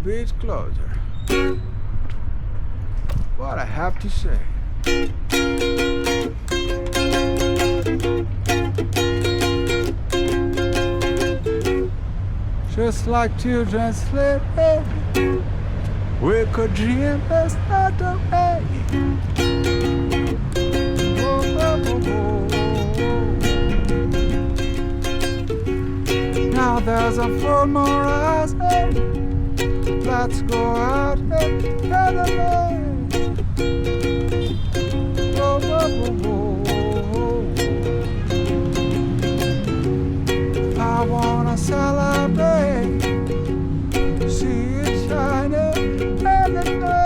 beach closer. What I have to say. Just like children sleeping, we could dream as not away. Now there's a full moon rising. Let's go out and get away. I wanna celebrate, see it shining every day.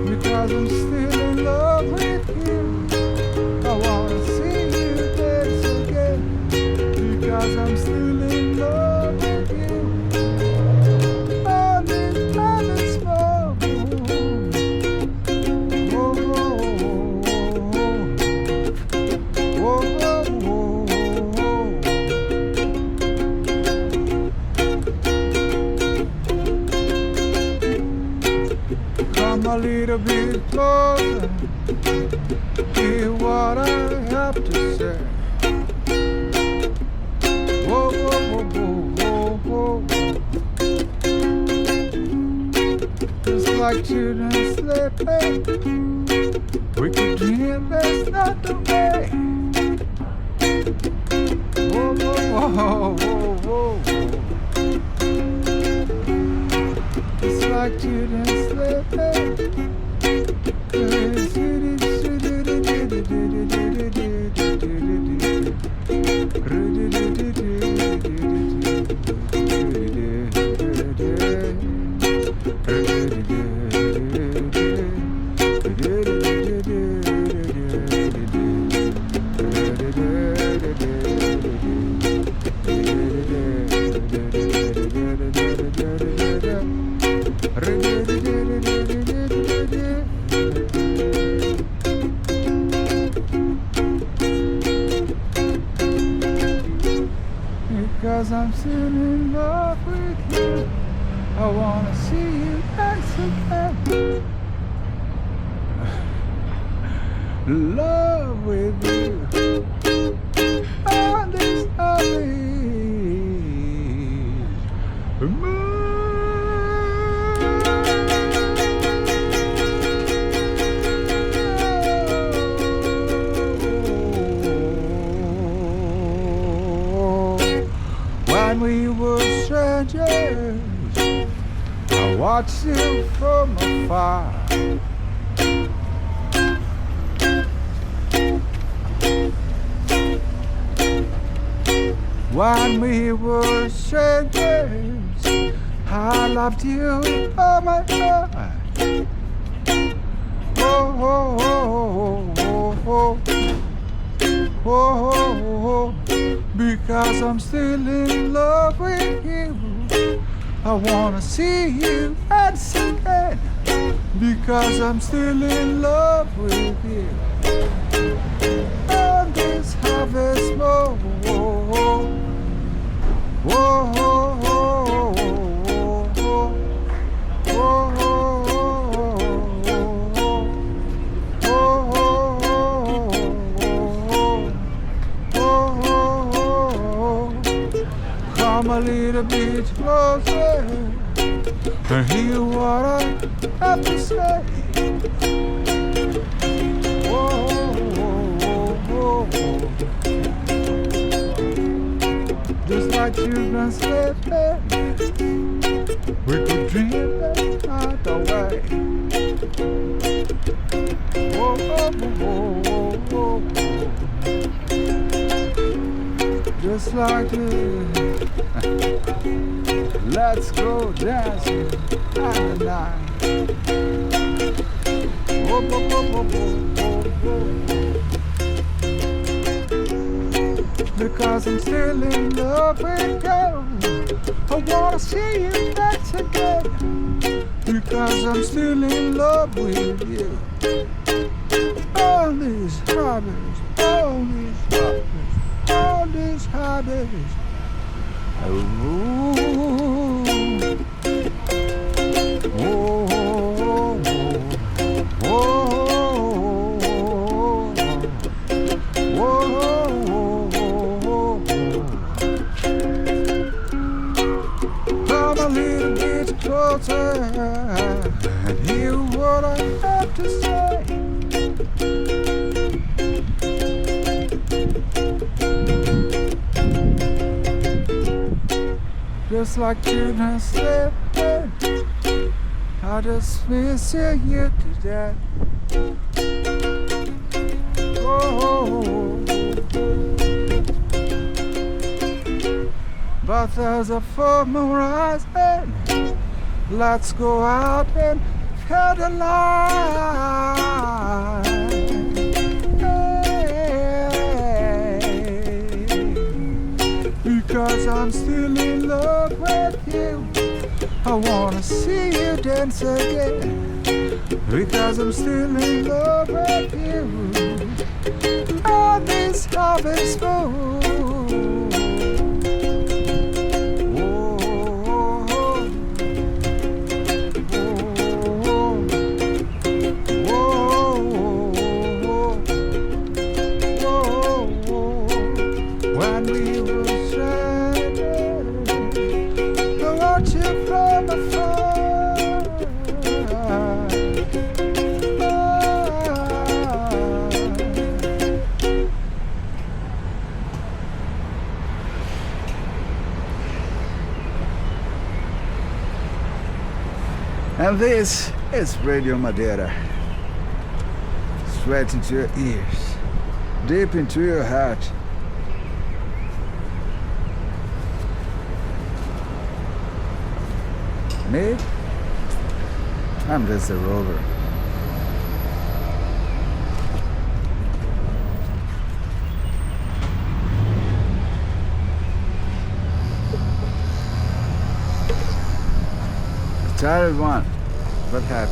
Because I'm still in love with you. I wanna see you dance again. Because I'm still in love with you. On this planet small. Come a little bit closer, hear what I have to say. Whoa, whoa, whoa, whoa, whoa, whoa. Just like children sleeping, we could dream that's not the way. Whoa, whoa, whoa, whoa, whoa, whoa. It's like children sleeping. Because I'm still in love with you. I wanna see you dance again. Love with you on this early moon. When we were strangers, I watched you from afar. When we were strangers, I loved you with all my heart. Oh, oh, oh, oh, oh, oh, oh, oh. Because I'm still in love with you. I wanna see you dance again. Because I'm still in love with you. On this harvest moon. Whoa, whoa, whoa, whoa, whoa, whoa. Come a little bit closer and hear what I have to say. Whoa, whoa, whoa, whoa. Just like children sleeping, we could dream that night away. Whoa, whoa, whoa, whoa, whoa. Just like this, let's go dancing at the night. Whoa, whoa, whoa, whoa, whoa, whoa. Because I'm still in love with you. I wanna see you dance again. Because I'm still in love with you. all these hobbies, all these hobbies, all these hobbies. Come a little bit closer and hear what I have to say. Just like Tina said, I just miss you today. Oh, but there's a full moon rising. Let's go out and head a line. Because I'm still in love with you. I wanna see you dance again. Because I'm still in love with you. All this harvest moon. When we were stranded, I watched you from afar. And this is Radio Madeira. Straight into your ears, deep into your heart. Me? I'm just a rover. Tired one, but happy.